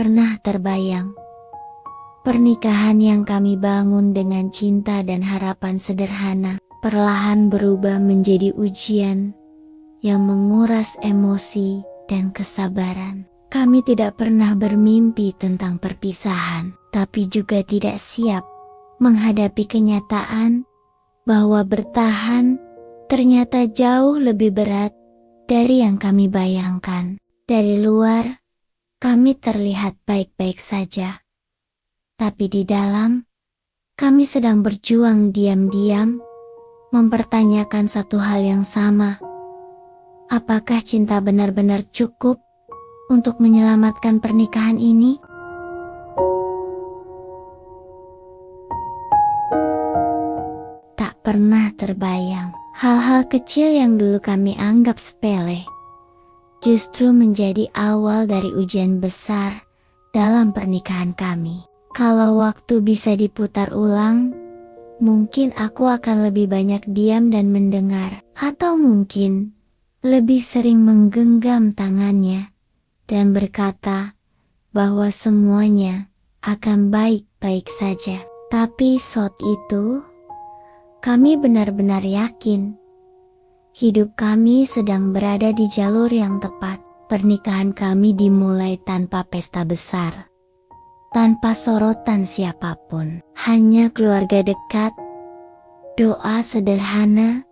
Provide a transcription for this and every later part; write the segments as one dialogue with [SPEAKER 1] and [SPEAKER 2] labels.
[SPEAKER 1] pernah terbayang. Pernikahan yang kami bangun dengan cinta dan harapan sederhana, perlahan berubah menjadi ujian yang menguras emosi dan kesabaran. Kami tidak pernah bermimpi tentang perpisahan, tapi juga tidak siap menghadapi kenyataan bahwa bertahan ternyata jauh lebih berat dari yang kami bayangkan. Dari luar, kami terlihat baik-baik saja. Tapi di dalam, kami sedang berjuang diam-diam, mempertanyakan satu hal yang sama. Apakah cinta benar-benar cukup untuk menyelamatkan pernikahan ini? Tak pernah terbayang, hal-hal kecil yang dulu kami anggap sepele, justru menjadi awal dari ujian besar dalam pernikahan kami. Kalau waktu bisa diputar ulang, mungkin aku akan lebih banyak diam dan mendengar, atau mungkin lebih sering menggenggam tangannya dan berkata bahwa semuanya akan baik-baik saja. Tapi saat itu, kami benar-benar yakin hidup kami sedang berada di jalur yang tepat. Pernikahan kami dimulai tanpa pesta besar, tanpa sorotan siapapun, hanya keluarga dekat, doa sederhana,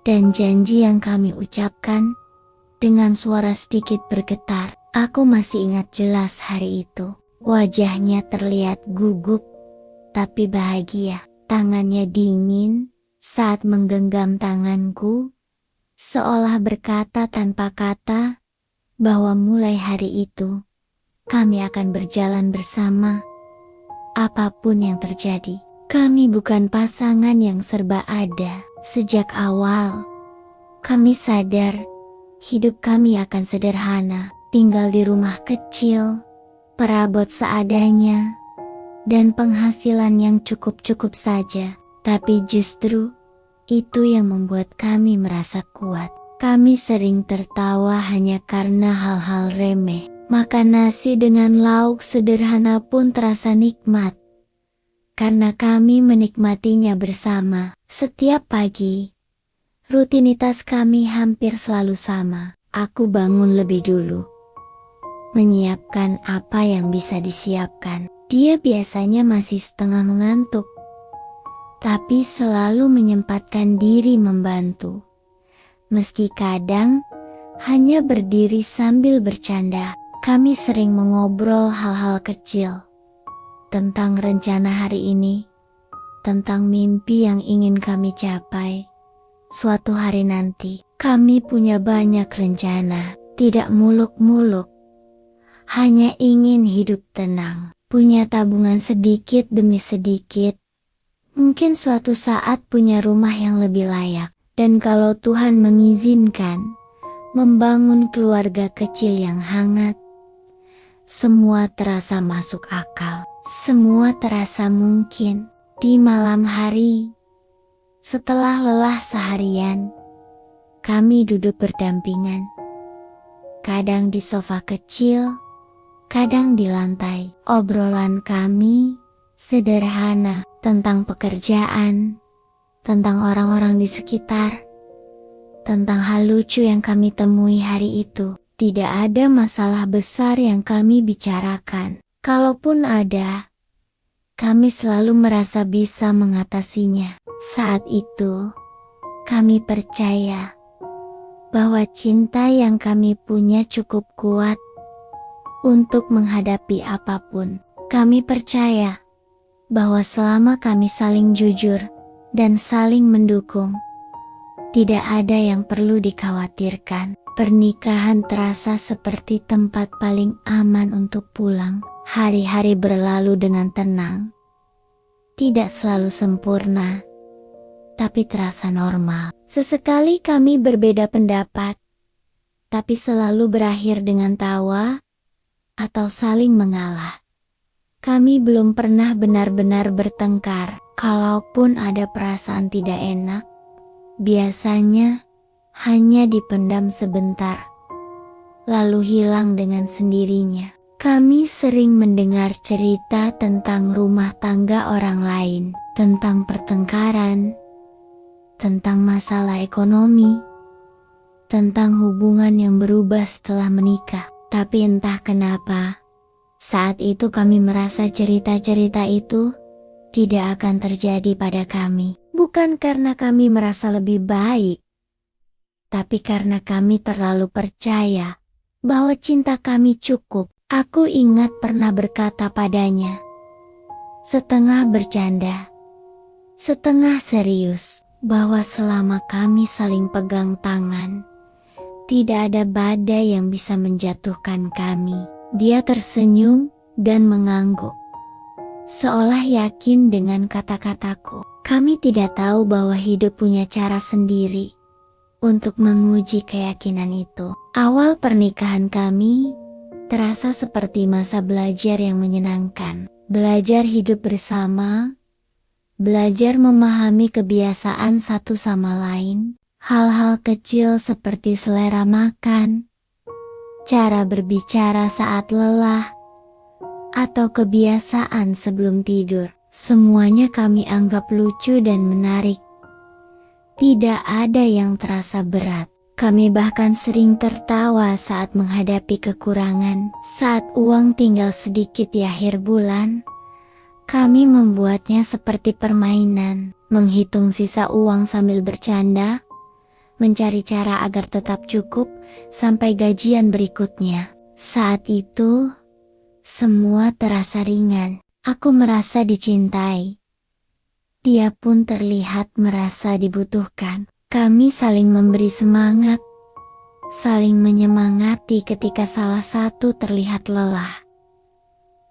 [SPEAKER 1] dan janji yang kami ucapkan dengan suara sedikit bergetar. Aku masih ingat jelas hari itu. Wajahnya terlihat gugup, tapi bahagia. Tangannya dingin saat menggenggam tanganku, seolah berkata tanpa kata bahwa mulai hari itu kami akan berjalan bersama, apapun yang terjadi. Kami bukan pasangan yang serba ada. Sejak awal, kami sadar hidup kami akan sederhana, tinggal di rumah kecil, perabot seadanya, dan penghasilan yang cukup-cukup saja. Tapi justru itu yang membuat kami merasa kuat. Kami sering tertawa hanya karena hal-hal remeh. Makan nasi dengan lauk sederhana pun terasa nikmat, karena kami menikmatinya bersama. Setiap pagi, rutinitas kami hampir selalu sama. Aku bangun lebih dulu, menyiapkan apa yang bisa disiapkan. Dia biasanya masih setengah mengantuk, tapi selalu menyempatkan diri membantu. Meski kadang hanya berdiri sambil bercanda. Kami sering mengobrol hal-hal kecil, tentang rencana hari ini, tentang mimpi yang ingin kami capai suatu hari nanti. Kami punya banyak rencana, tidak muluk-muluk, hanya ingin hidup tenang, punya tabungan sedikit demi sedikit, mungkin suatu saat punya rumah yang lebih layak, dan kalau Tuhan mengizinkan, membangun keluarga kecil yang hangat. Semua terasa masuk akal, semua terasa mungkin. Di malam hari, setelah lelah seharian, kami duduk berdampingan. Kadang di sofa kecil, kadang di lantai. Obrolan kami sederhana, tentang pekerjaan, tentang orang-orang di sekitar, tentang hal lucu yang kami temui hari itu. Tidak ada masalah besar yang kami bicarakan. Kalaupun ada, kami selalu merasa bisa mengatasinya. Saat itu, kami percaya bahwa cinta yang kami punya cukup kuat untuk menghadapi apapun. Kami percaya bahwa selama kami saling jujur dan saling mendukung, tidak ada yang perlu dikhawatirkan. Pernikahan terasa seperti tempat paling aman untuk pulang. Hari-hari berlalu dengan tenang. Tidak selalu sempurna, tapi terasa normal. Sesekali kami berbeda pendapat, tapi selalu berakhir dengan tawa atau saling mengalah. Kami belum pernah benar-benar bertengkar. Kalaupun ada perasaan tidak enak, biasanya hanya dipendam sebentar, lalu hilang dengan sendirinya. Kami sering mendengar cerita tentang rumah tangga orang lain, tentang pertengkaran, tentang masalah ekonomi, tentang hubungan yang berubah setelah menikah. Tapi entah kenapa, saat itu kami merasa cerita-cerita itu tidak akan terjadi pada kami. Bukan karena kami merasa lebih baik, tapi karena kami terlalu percaya bahwa cinta kami cukup. Aku ingat pernah berkata padanya, setengah bercanda, setengah serius, bahwa selama kami saling pegang tangan, tidak ada badai yang bisa menjatuhkan kami. Dia tersenyum dan mengangguk, seolah yakin dengan kata-kataku. Kami tidak tahu bahwa hidup punya cara sendiri untuk menguji keyakinan itu. Awal pernikahan kami terasa seperti masa belajar yang menyenangkan. Belajar hidup bersama, belajar memahami kebiasaan satu sama lain, hal-hal kecil seperti selera makan, cara berbicara saat lelah, atau kebiasaan sebelum tidur. Semuanya kami anggap lucu dan menarik. Tidak ada yang terasa berat. Kami bahkan sering tertawa saat menghadapi kekurangan. Saat uang tinggal sedikit di akhir bulan, kami membuatnya seperti permainan, menghitung sisa uang sambil bercanda, mencari cara agar tetap cukup sampai gajian berikutnya. Saat itu, semua terasa ringan. Aku merasa dicintai. Dia pun terlihat merasa dibutuhkan. Kami saling memberi semangat, saling menyemangati ketika salah satu terlihat lelah.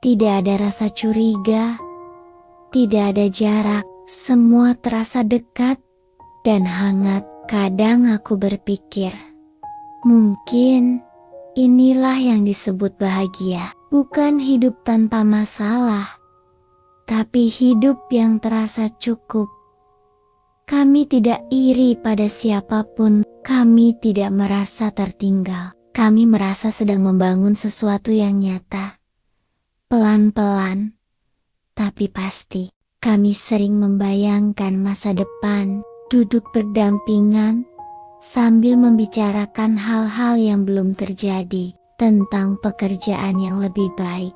[SPEAKER 1] Tidak ada rasa curiga, tidak ada jarak, semua terasa dekat dan hangat. Kadang aku berpikir, mungkin inilah yang disebut bahagia. Bukan hidup tanpa masalah, tapi hidup yang terasa cukup. Kami tidak iri pada siapapun, kami tidak merasa tertinggal. Kami merasa sedang membangun sesuatu yang nyata. Pelan-pelan, tapi pasti. Kami sering membayangkan masa depan, duduk berdampingan, sambil membicarakan hal-hal yang belum terjadi, tentang pekerjaan yang lebih baik,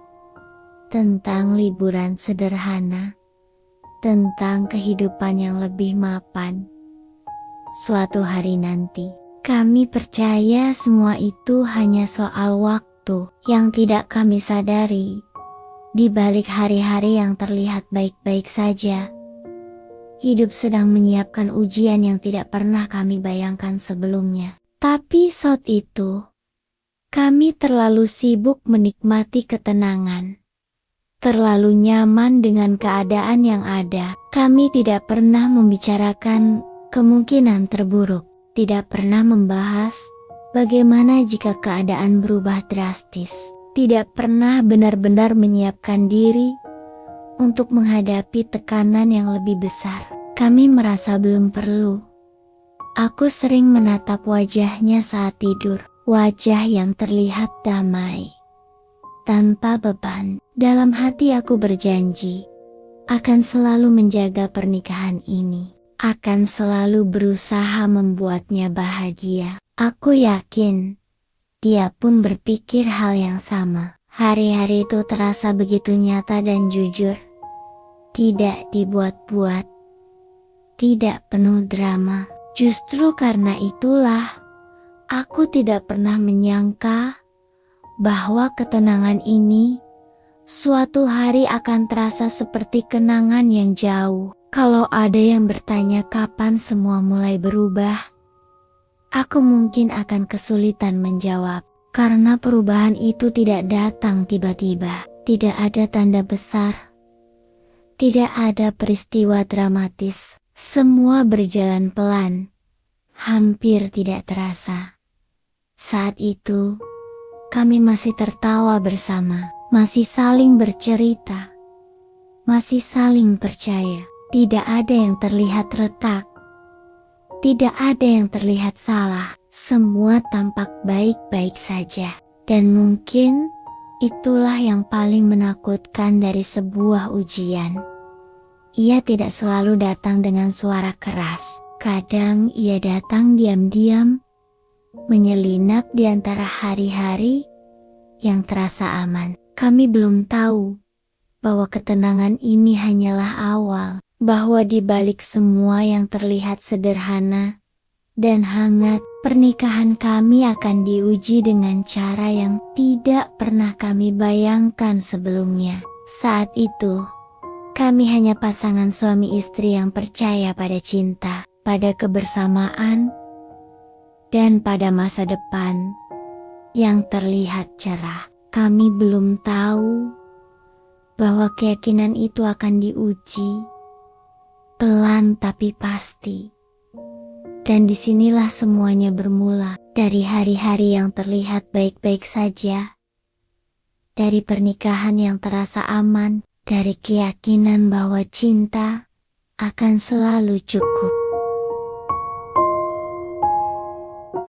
[SPEAKER 1] tentang liburan sederhana, tentang kehidupan yang lebih mapan. Suatu hari nanti, kami percaya semua itu hanya soal waktu yang tidak kami sadari. Di balik hari-hari yang terlihat baik-baik saja, hidup sedang menyiapkan ujian yang tidak pernah kami bayangkan sebelumnya. Tapi saat itu, kami terlalu sibuk menikmati ketenangan. Terlalu nyaman dengan keadaan yang ada. Kami tidak pernah membicarakan kemungkinan terburuk. Tidak pernah membahas bagaimana jika keadaan berubah drastis. Tidak pernah benar-benar menyiapkan diri untuk menghadapi tekanan yang lebih besar. Kami merasa belum perlu. Aku sering menatap wajahnya saat tidur. Wajah yang terlihat damai, tanpa beban. Dalam hati aku berjanji, akan selalu menjaga pernikahan ini, akan selalu berusaha membuatnya bahagia. Aku yakin, dia pun berpikir hal yang sama. Hari-hari itu terasa begitu nyata dan jujur. Tidak dibuat-buat, tidak penuh drama. Justru karena itulah, aku tidak pernah menyangka bahwa ketenangan ini suatu hari akan terasa seperti kenangan yang jauh. Kalau ada yang bertanya kapan semua mulai berubah, aku mungkin akan kesulitan menjawab. Karena perubahan itu tidak datang tiba-tiba. Tidak ada tanda besar. Tidak ada peristiwa dramatis. Semua berjalan pelan. Hampir tidak terasa. Saat itu, kami masih tertawa bersama. Masih saling bercerita. Masih saling percaya. Tidak ada yang terlihat retak. Tidak ada yang terlihat salah. Semua tampak baik-baik saja. Dan mungkin Itulah yang paling menakutkan dari sebuah ujian. Ia tidak selalu datang dengan suara keras. Kadang ia datang diam-diam, menyelinap di antara hari-hari yang terasa aman. Kami belum tahu bahwa ketenangan ini hanyalah awal, bahwa di balik semua yang terlihat sederhana dan hangat, pernikahan kami akan diuji dengan cara yang tidak pernah kami bayangkan sebelumnya. Saat itu, kami hanya pasangan suami istri yang percaya pada cinta, pada kebersamaan, dan pada masa depan yang terlihat cerah. Kami belum tahu bahwa keyakinan itu akan diuji, pelan tapi pasti. Dan disinilah semuanya bermula, dari hari-hari yang terlihat baik-baik saja, dari pernikahan yang terasa aman, dari keyakinan bahwa cinta akan selalu cukup.